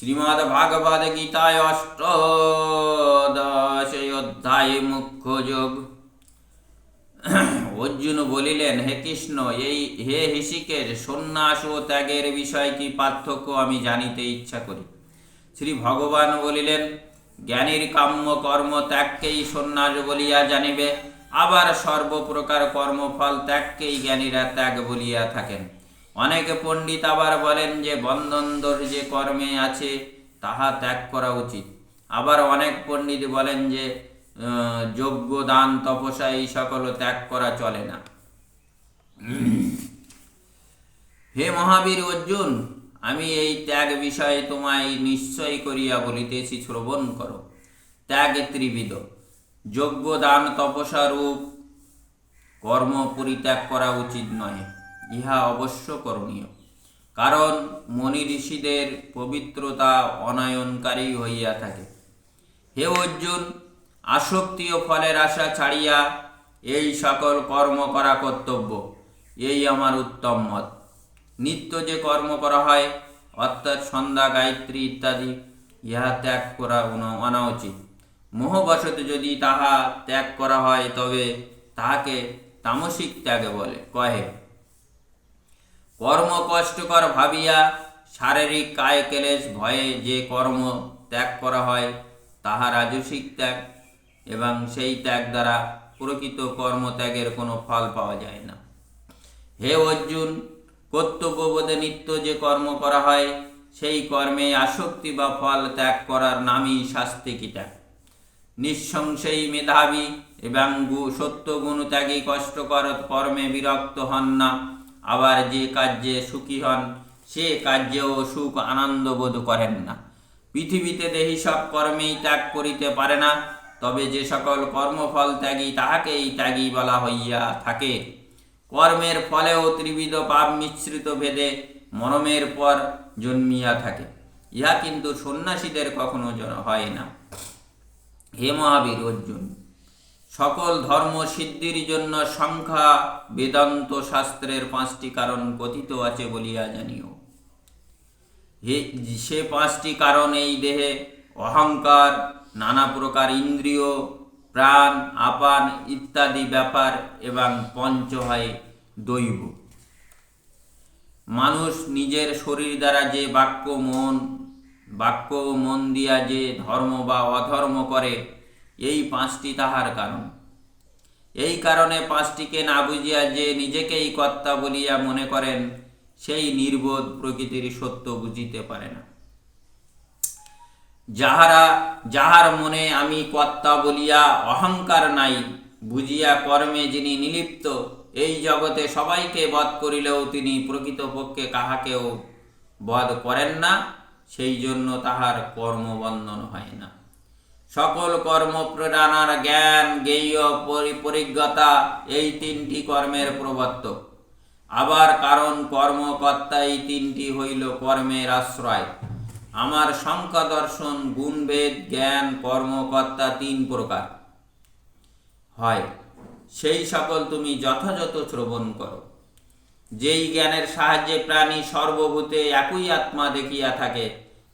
শ্রীমদ্ভাগবত গীতায় অষ্টাদশ অধ্যায় মুখ্য যোগ। অর্জুন বলিলেন, হে কৃষ্ণ, হে ঋষিকেশ, সন্ন্যাস ও ত্যাগের বিষয় কি পার্থক্য আমি জানিতে ইচ্ছা করি। শ্রী ভগবান বলিলেন, জ্ঞানীর কাম্য কর্ম ত্যাগকেই সন্ন্যাস বলিয়া জানিবে, আবার সর্বপ্রকার কর্মফল ত্যাগকেই জ্ঞানীরা ত্যাগ বলিয়া থাকেন। অনেক পণ্ডিত আবার বলেন যে বন্ধনদর যে কর্মে আছে তাহা ত্যাগ করা উচিত। আবার অনেক পণ্ডিত বলেন যে যজ্ঞ, দান, তপস্যা এই সকল ত্যাগ করা চলে না। হে মহাবীর অর্জুন, আমি এই ত্যাগ বিষয়ে তোমায় নিশ্চয় করিয়া বলিতেছি, শ্রবণ করো। ত্যাগ ত্রিবিধ। যজ্ঞ, দান, তপস্যা রূপ কর্ম পরিত্যাগ করা উচিত নয়, ইহা অবশ্য করণীয়। কারণ মনি ঋষিদের পবিত্রতা অনায়নকারী হইয়া থাকে। হে অর্জুন, আসক্তি ও ফলের আশা ছাড়িয়া এই সকল কর্ম করা কর্তব্য, এই আমার উত্তম মত। নিত্য যে কর্ম করা হয়, অর্থাৎ সন্ধ্যা, গায়ত্রী ইত্যাদি, ইহা ত্যাগ করা অনাউচিত। মোহবশত যদি তাহা ত্যাগ করা হয় তবে তাহাকে তামসিক ত্যাগ বলে কহে। কর্ম কষ্টকর ভাবিয়া শারীরিক কায় ক্লেশ ভয়ে যে কর্ম ত্যাগ করা হয় তাহা রাজসিক ত্যাগ, এবং সেই ত্যাগ দ্বারা প্রকৃত কর্মত্যাগের কোনো ফল পাওয়া যায় না। হে অর্জুন, কর্তব্যবোধে নিত্য যে কর্ম করা হয় সেই কর্মে আসক্তি বা ফল ত্যাগ করার নামই শাস্তিক ত্যাগ। নিঃসংশয়ী মেধাবী এবং সত্যগুণ ত্যাগী কষ্টকর কর্মে বিরক্ত হন না। আবার যে কার্যে সুখী হন সে কার্যেও সুখ আনন্দ বোধ করেন না। পৃথিবীতে দেহি সব কর্মেই ত্যাগ করিতে পারে না, তবে যে সকল কর্মফল ত্যাগী তাহাকেই ত্যাগী বলা হইয়া থাকে। কর্মের ফলেও ত্রিবিধ পাপ মিশ্রিত ভেদে মরমের পর জন্মিয়া থাকে, ইহা কিন্তু সন্ন্যাসীদের কখনো হয় না। হে মহাবীর অর্জুন, সকল ধর্ম সিদ্ধির জন্য সংখ্যা বেদান্ত শাস্ত্রের 5টি কারণ কথিত আছে বলিয়া জানিও। সে 5টি কারণ এই দেহে অহংকার, নানা প্রকার ইন্দ্রিয়, প্রাণ, আপান ইত্যাদি ব্যাপার, এবং পঞ্চ হয় দৈব। মানুষ নিজের শরীর দ্বারা যে বাক্য ও মন দিয়া যে ধর্ম বা অধর্ম করে, এই 5টি তাহার কারণ। এই কারণে 5টিকে না বুঝিয়া যে নিজেকেই কর্তা বলিয়া মনে করেন, সেই নির্বোধ প্রকৃতির সত্য বুঝিতে পারে না। যাহার মনে আমি কর্তা বলিয়া অহংকার নাই, বুঝিয়া কর্মে যিনি নিলিপ্ত, এই জগতে সবাইকে বধ করিলেও তিনি প্রকৃতপক্ষে কাহাকেও বধ করেন না, সেই জন্য তাহার কর্মবন্ধন হয় না। সকল কর্ম প্রেরণার জ্ঞান, জ্ঞেয়, পরিজ্ঞতা এই 3টি কর্মের প্রবর্তক। আবার কারণ কর্মকর্তা এই 3টি হইল কর্মের আশ্রয়। আমার সংখ্যা দর্শন, গুণভেদ জ্ঞান কর্মকর্তা 3 প্রকার হয়, সেই সকল তুমি যথাযথ শ্রবণ করো। যেই জ্ঞানের সাহায্যে প্রাণী সর্বভূতে একই আত্মা দেখিয়া থাকে,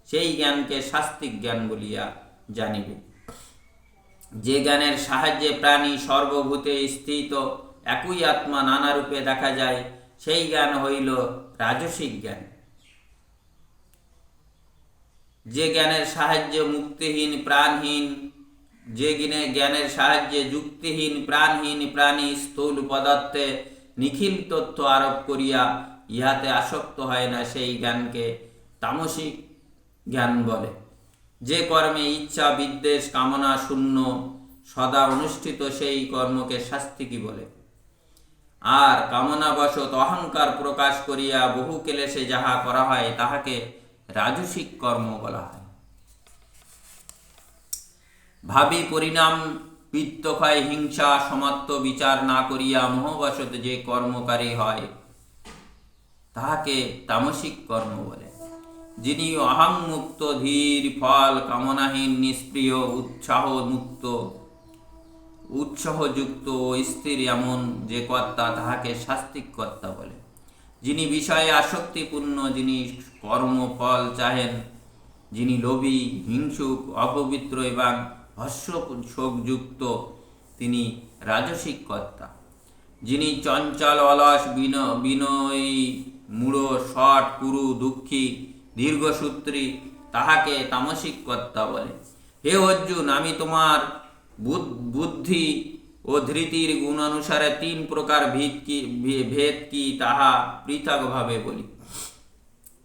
সেই জ্ঞানকে শাস্তিক জ্ঞান বলিয়া জানিবে। যে জ্ঞানের সাহায্যে প্রাণী সর্বভূতে স্থিত একই আত্মা নানা রূপে দেখা যায়, সেই জ্ঞান হইল রাজসিক জ্ঞান। যে জ্ঞানের সাহায্যে মুক্তিহীন প্রাণহীন, যে জ্ঞানের সাহায্যে যুক্তিহীন প্রাণহীন প্রাণী স্থূল পদার্থে নিখিল তথ্য আরোপ করিয়া ইহাতে আসক্ত হয় না, সেই জ্ঞানকে তামসিক জ্ঞান বলে। যে কর্মে ইচ্ছা বিদ্বেষ কামনা শূন্য সদা অনুষ্ঠিত, সেই কর্মকে শাস্তিকী বলে। আর কামনাবশত অহংকার প্রকাশ করিয়া বহু ক্লেশে যাহা করা হয় তাহাকে রাজসিক কর্ম বলা হয়। ভাবি পরিণাম, পিত্তক্ষয়, হিংসা, সমাত্ম বিচার না করিয়া মোহবশত যে কর্মকারী হয় তাহাকে তামসিক কর্ম বলে। যিনি অহংমুক্ত, ধীর, ফল কামনাহীন, নিষ্প্রিয়, উৎসাহযুক্ত ও স্থির, এমন যে কর্তা তাহাকে শাস্তিক কর্তা বলে। যিনি বিষয়ে আসক্তিপূর্ণ, যিনি কর্মফল চাহেন, যিনি লোভী, হিংসুক, অপবিত্র এবং ভস্মশোকযুক্ত তিনি রাজসিক কর্তা। যিনি চঞ্চল, অলস, বিনয়ী, মূঢ়, শট, কুরু, দুঃখী, দীর্ঘসূত্রী তাহাকে তামসিক কর্তা বলে। হে অর্জুন, আমি তোমার বুদ্ধি ও ধৃতির গুণ অনুসারে 3 প্রকার ভেদ কি তাহা পৃথকভাবে বলি।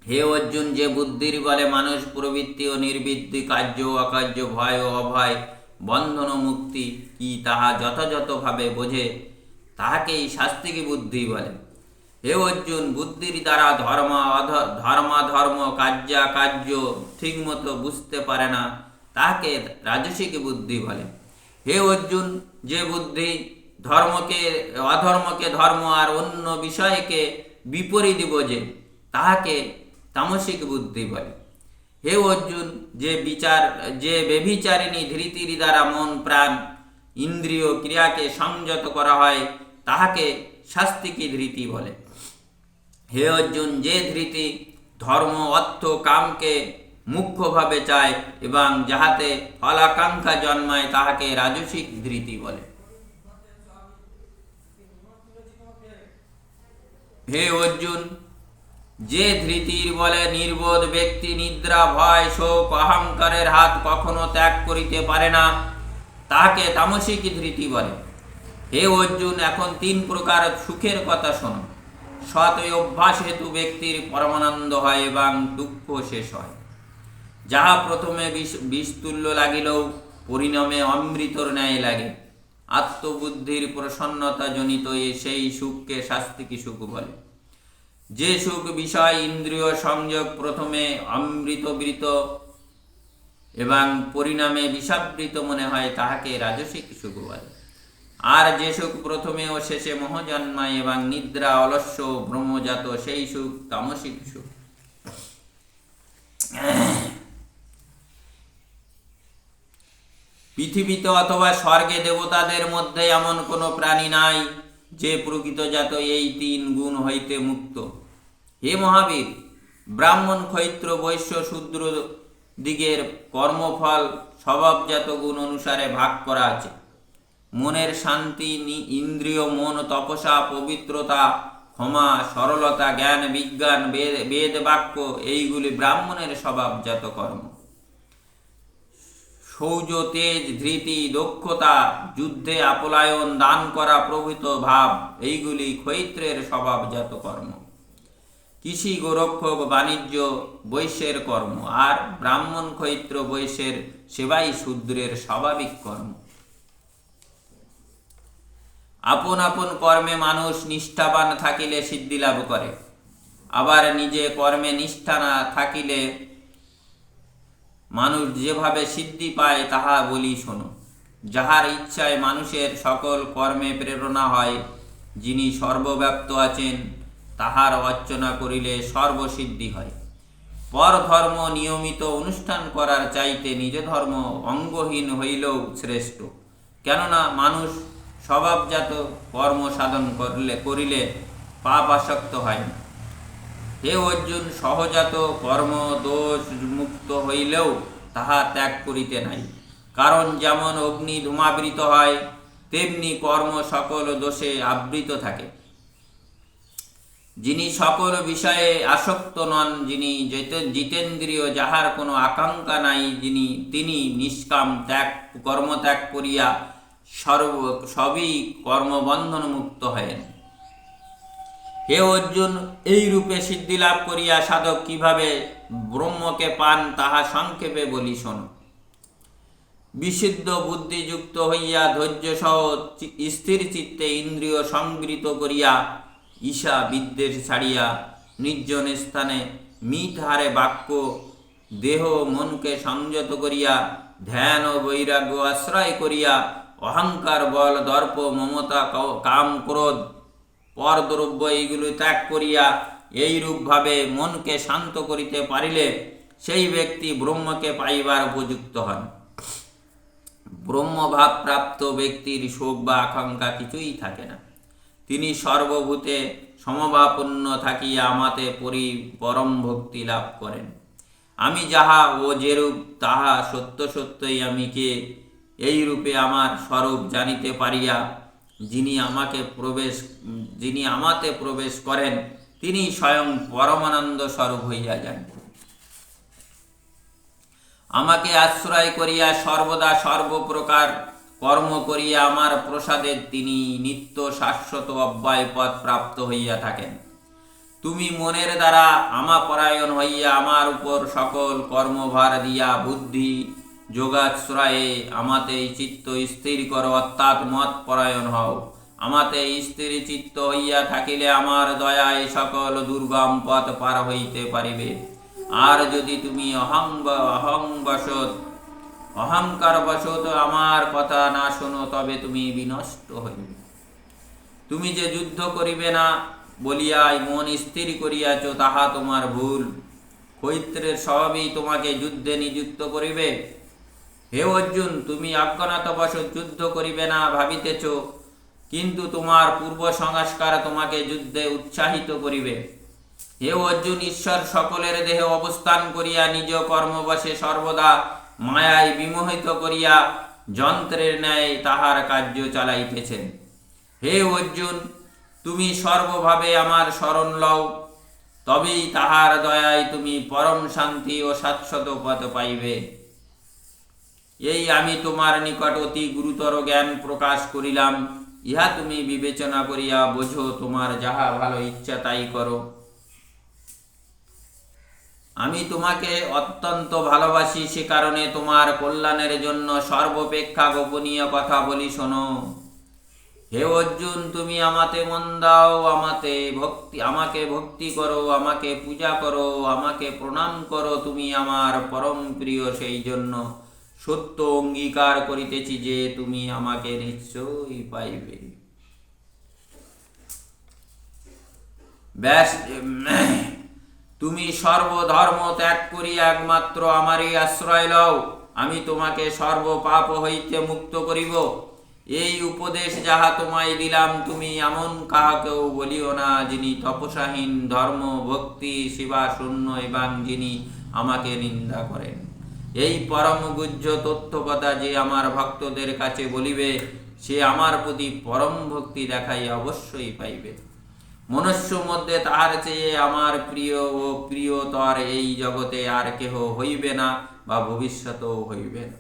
হে অর্জুন, যে বুদ্ধির বলে মানুষ প্রবৃত্তি ও নির্বৃত্তি, কার্য ও অকার্য, ভয় ও অভয়, বন্ধন ও মুক্তি কি তাহা যথাযথভাবে বোঝে, তাহাকেই শাস্ত্রিক বুদ্ধি বলে। হে অর্জুন, বুদ্ধির দ্বারা ধর্মাধর্ম, কার্যাকার্য ঠিকমতো বুঝতে পারে না, তাহাকে রাজসিক বুদ্ধি বলে। হে অর্জুন, যে বুদ্ধি অধর্মকে ধর্ম আর অন্য বিষয়কে বিপরীত বোঝে, তাহাকে তামসিক বুদ্ধি বলে। হে অর্জুন, যে ব্যভিচারিণী ধৃতির দ্বারা মন, প্রাণ, ইন্দ্রিয় ক্রিয়াকে সংযত করা হয়, তাহাকে সাত্ত্বিকী ধৃতি বলে। হে অর্জুন, যে ধৃতি ধর্ম, অর্থ, কামকে মুখ্যভাবে চায় এবং যাহাতে ফলাকাঙ্ক্ষা জন্মায়, তাহাকে রাজসিক ধৃতি বলে। হে অর্জুন, যে ধৃতির বলে নির্বোধ ব্যক্তি নিদ্রা, ভয়, শোক, অহংকারের হাত কখনো ত্যাগ করিতে পারে না, তাহাকে তামসিক ধৃতি বলে। হে অর্জুন, এখন 3 প্রকার সুখের কথা শোনো। সৎ অভ্যাস হেতু ব্যক্তির পরমানন্দ হয় এবং দুঃখ শেষ হয়। যাহা প্রথমে বিষতুল্য লাগিলেও পরিণামে অমৃতর ন্যায় লাগে। আত্মবুদ্ধির প্রসন্নতা জনিত সেই সুখকে সাত্ত্বিকী সুখ বলে। যে সুখ বিষয় ইন্দ্রিয় সংযোগ প্রথমে অমৃতবৃত এবং পরিণামে বিষাবৃত মনে হয়, তাহাকে রাজসিক সুখ বলে। আর যে সুখ প্রথমে ও শেষে মোহ জন্মায় এবং নিদ্রা, অলস্য, ভ্রমজাত, সেই সুখ তামসিক সুখ। পৃথিবীতে অথবা স্বর্গে দেবতাদের মধ্যে এমন কোনো প্রাণী নাই যে প্রকৃতজাত এই 3 গুণ হইতে মুক্ত। হে মহাবীর, ব্রাহ্মণ, ক্ষত্র, বৈশ্য, শূদ্র দিগের কর্মফল স্বভাবজাত গুণ অনুসারে ভাগ করা আছে। মনের শান্তি, ইন্দ্রিয় মন, তপস্যা, পবিত্রতা, ক্ষমা, সরলতা, জ্ঞান, বিজ্ঞান, বেদ বাক্য এইগুলি ব্রাহ্মণের স্বভাবজাত কর্ম। শৌর্য, তেজ, ধৃতি, দক্ষতা, যুদ্ধে আপলায়ন, দান করা প্রভৃত ভাব এইগুলি ক্ষত্রের স্বভাবজাত কর্ম। কৃষি, গোরক্ষক, বাণিজ্য বৈশ্যের কর্ম, আর ব্রাহ্মণ, ক্ষত্র, বৈশ্যের সেবাই শূদ্রের স্বাভাবিক কর্ম। আপন আপন কর্মে মানুষ নিষ্ঠাবান থাকিলে সিদ্ধি লাভ করে, আবার নিজে কর্মে নিষ্ঠা না থাকিলে মানুষ যেভাবে সিদ্ধি পায় তাহা বলি শোনো। যাহার ইচ্ছায় মানুষের সকল কর্মে প্রেরণা হয়, যিনি সর্বব্যাপ্ত আছেন, তাহার অর্চনা করিলে সর্বসিদ্ধি হয়। পর ধর্ম নিয়মিত অনুষ্ঠান করার চাইতে নিজ ধর্ম অঙ্গহীন হইলেও শ্রেষ্ঠ। কেননা মানুষ স্বভাবজাত কর্ম সাধন করিলে পাপ আসক্ত হয় না। হে অর্জুন, সহজাত কর্ম দোষ মুক্ত হইলেও তাহা ত্যাগ করিতে নাই। কারণ যেমন অগ্নি ধূমাবৃত হয়, তেমনি কর্ম সকল দোষে আবৃত থাকে। যিনি সকল বিষয়ে আসক্ত নন, যিনি জিতেন্দ্রিয়, যাহার কোনো আকাঙ্ক্ষা নাই, তিনি নিষ্কাম কর্মত্যাগ করিয়া সবই কর্মবন্ধন মুক্ত হয়েন। হে অর্জুন, এই রূপে সিদ্ধি লাভ করিয়া সাধক কিভাবে ব্রহ্মকে পান, তাহা সংক্ষেপে বলি শোনো। বিশুদ্ধ বুদ্ধিযুক্ত হইয়া ধৈর্য সহ স্থির চিত্তে ইন্দ্রিয় সংবৃত করিয়া, ঈশা বিদ্বেষ ছাড়িয়া নির্জন স্থানে মিত হারে বাক্য, দেহ, মনকে সংযত করিয়া, ধ্যান ও বৈরাগ্য আশ্রয় করিয়া, অহংকার, বল, দর্প, মমতা, কাম, ক্রোধ, পরদ্রব্য এইগুলি ত্যাগ করিয়া এইরূপভাবে মনকে শান্ত করিতে পারিলে সেই ব্যক্তি ব্রহ্মকে পাইবার উপযুক্ত হন। ব্রহ্মভাব প্রাপ্ত ব্যক্তির শোক বা আকাঙ্ক্ষা কিছুই থাকে না। তিনি সর্বভূতে সমভাবাপন্ন থাকিয়া আমাতে পরম ভক্তি লাভ করেন। আমি যাহা ও যেরূপ তাহা সত্য সত্যই আমি কে, এই রূপে আমার স্বরূপ জানিতে পারিয়া যিনি আমাতে প্রবেশ করেন তিনি স্বয়ং পরমানন্দ স্বরূপ হইয়া যান। আমাকে আশ্রয় করিয়া সর্বদা সর্বপ্রকার কর্ম করিয়া আমার প্রসাদে তিনি নিত্য শাশ্বত অব্যয় পদ প্রাপ্ত হইয়া থাকেন। তুমি মনের দ্বারা আমাপরায়ণ হইয়া আমার উপর সকল কর্মভার দিয়া বুদ্ধি যোগাশ্রয়ে আমাতেই চিত্ত স্থির করো, অর্থাৎ মত পরায়ণ হও। আমাতে স্থির চিত্ত হইয়া থাকিলে আমার দয়ায় সকল দুর্গম পথ পার হইতে পারিবে। আর যদি তুমি অহংকার বশত আমার কথা না শোনো, তবে তুমি বিনষ্ট হইবে। তুমি যে যুদ্ধ করিবে না বলিয়াই মন স্থির করিয়াছ, তাহা তোমার ভুল। কৈত্রের স্বভাবেই তোমাকে যুদ্ধে নিযুক্ত করিবে। হে অর্জুন, তুমি অজ্ঞাতবশত যুদ্ধ করিবে না ভাবিতেছ, কিন্তু তোমার পূর্ব সংস্কার তোমাকে যুদ্ধে উৎসাহিত করিবে। হে অর্জুন, ঈশ্বর সকলের দেহে অবস্থান করিয়া নিজ কর্মবশে সর্বদা মায়ায় বিমোহিত করিয়া যন্ত্রের ন্যায় তাহার কার্য চালাইতেছেন। হে অর্জুন, তুমি সর্বভাবে আমার শরণ লও, তবেই তাহার দয়ায় তুমি পরম শান্তি ও শাশ্বত পথ পাইবে। এই আমি তোমার নিকট অতি গুরুতর জ্ঞান প্রকাশ করিলাম, ইহা তুমি বিবেচনা করিয়া বোঝো। তোমার যাহা ভালো ইচ্ছা তাই করো। আমি তোমাকে অত্যন্ত ভালোবাসি, সে কারণে তোমার কল্যাণের জন্য সর্বাপেক্ষা গোপনীয় কথা বলি, শোনো। হে অর্জুন, তুমি আমাতে মন দাও, আমাকে ভক্তি করো, আমাকে পূজা করো, আমাকে প্রণাম করো। তুমি আমার পরম প্রিয়, সেই জন্য সত্য অঙ্গীকার করিতেছি যে তুমি আমাকে নিশ্চয়ই পাইবে। তুমি সর্বধর্ম ত্যাগ করিয়া একমাত্র আমারই আশ্রয় লও, আমি তোমাকে সর্বপাপ হইতে মুক্ত করিব। এই উপদেশ যাহা তোমায় দিলাম, তুমি এমন কাহাকেও বলিও না যিনি তপস্যাহীন, ধর্ম ভক্তি সেবা শূন্য এবং যিনি আমাকে নিন্দা করেন। এই পরম গুহ্য তথ্য কথা যে আমার ভক্তদের কাছে বলিবে, সে আমার প্রতি পরম ভক্তি দেখাই অবশ্যই পাইবে। মনুষ্য মধ্যে তাহার চেয়ে আমার প্রিয় ও প্রিয়তর এই জগতে আর কেহ হইবে না বা ভবিষ্যতেও হইবে না।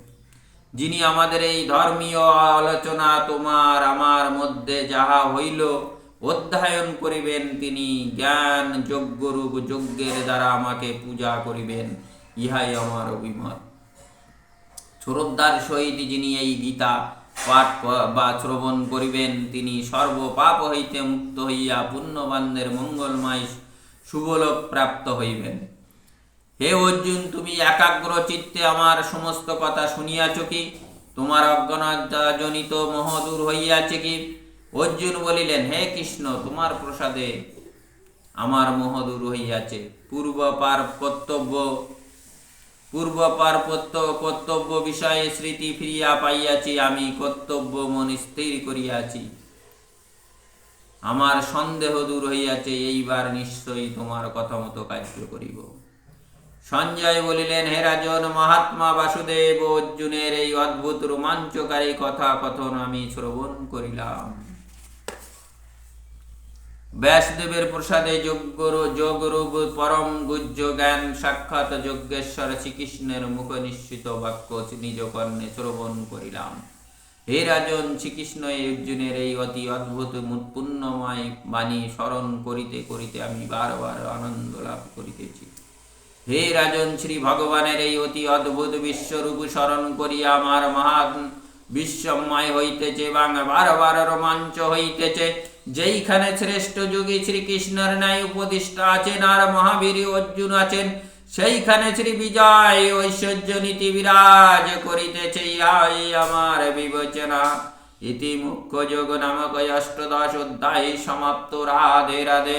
যিনি আমাদের এই ধর্মীয় আলোচনা তোমার আমার মধ্যে যাহা হইল অধ্যয়ন করিবেন, তিনি জ্ঞান যজ্ঞরূপ যজ্ঞের দ্বারা আমাকে পূজা করিবেন, ইহাই আমার অভিমত। শ্রদ্ধার সহিত যিনি এই গীতা পাঠ বা শ্রবণ করিবেন, তিনি সর্বপাপ হইতে মুক্ত হইয়া পুণ্যবানদের মঙ্গলময় শুভলোক প্রাপ্ত হইবেন। হে অর্জুন, তুমি একাগ্র চিত্তে আমার সমস্ত কথা শুনিয়াছ কি? তোমার অজ্ঞানজনিত মোহ দূর হইয়াছে কি? অর্জুন বলিলেন, হে কৃষ্ণ, তোমার প্রসাদে আমার মোহ দূর হইয়াছে। পূর্বপার কর্তব্য বিষয়ে স্মৃতি ফিরিয়া পাইয়াছি, আমি কর্তব্য মন স্থির করিয়াছি, আমার সন্দেহ দূর হইয়াছে। এইবার নিশ্চয়ই তোমার কথা মতো কার্য করিব। সঞ্জয় বলিলেন, হে রাজন, মহাত্মা বাসুদেব ও অর্জুনের এই অদ্ভুত রোমাঞ্চকারী কথা কথন আমি শ্রবণ করিলাম। ব্যাসদেবের প্রসাদে যোগরূপ পরম গুহ্য জ্ঞান সাক্ষাৎ যজ্ঞেশ্বর শ্রীকৃষ্ণের মুখ নিশ্চিত বাক্য নিজ কর্ণে শ্রবণ করিলাম। হে রাজন, শ্রীকৃষ্ণ অর্জুনের এই অতি অদ্ভুত পুণ্যময় বাণী স্মরণ করিতে করিতে আমি বারবার আনন্দ লাভ করিতেছি। হে রাজন, শ্রী ভগবানের এই অতি অদ্ভুত বিশ্বরূপ স্মরণ করিয়া আমার মহান বিস্ময় হইতেছে এবং বারবার রোমাঞ্চ হইতেছে। যেইখানে শ্রেষ্ঠ যোগী শ্রীকৃষ্ণের ন্যায় উপদিষ্টা আছেন আর মহাবীর অর্জুন আছেন, সেইখানে শ্রী বিজয় ঐশ্বর্য নীতি বিরাজ করিতেছে, ইহাই আমার বিবেচনা। ইতি মুখ্য যোগ নামক অষ্টাদশ অধ্যায় সমাপ্ত। রাধে রাধে।